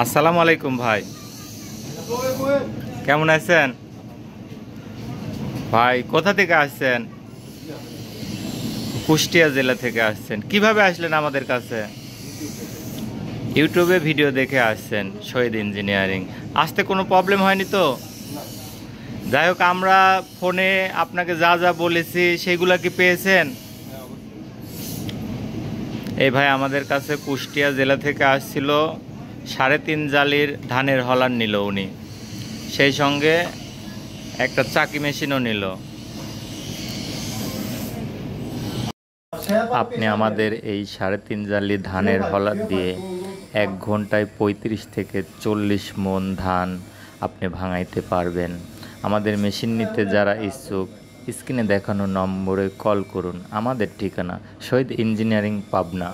আসসালামু আলাইকুম ভাই, কেমন আছেন? ভাই কোথা থেকে আসছেন? কুষ্টিয়া জেলা থেকে আসছেন। কিভাবে আসলেন আমাদের কাছে? ইউটিউবে ভিডিও দেখে আসছেন শহীদ ইঞ্জিনিয়ারিং। আসতে কোনো প্রবলেম হয়নি তো? যাই হোক, আমরা ফোনে আপনাকে যা যা বলেছি সেগুলা কি পেয়েছেন? এই ভাই আমাদের কাছে কুষ্টিয়া জেলা থেকে আসছিল, 3.5 জালির ধানের হলার নিল উনি, সেই সঙ্গে একটা চাকি মেশিনও নিল। আপনি আমাদের এই 3.5 জালি ধানের হলার দিয়ে 1 ঘন্টায় 35 থেকে 40 মণ ধান আপনি ভাঙাইতে পারবেন। আমাদের মেশিন নিতে যারা ইচ্ছুক, স্ক্রিনে দেখানো নম্বরে কল করুন। আমাদের ঠিকানা শহীদ ইঞ্জিনিয়ারিং, পাবনা।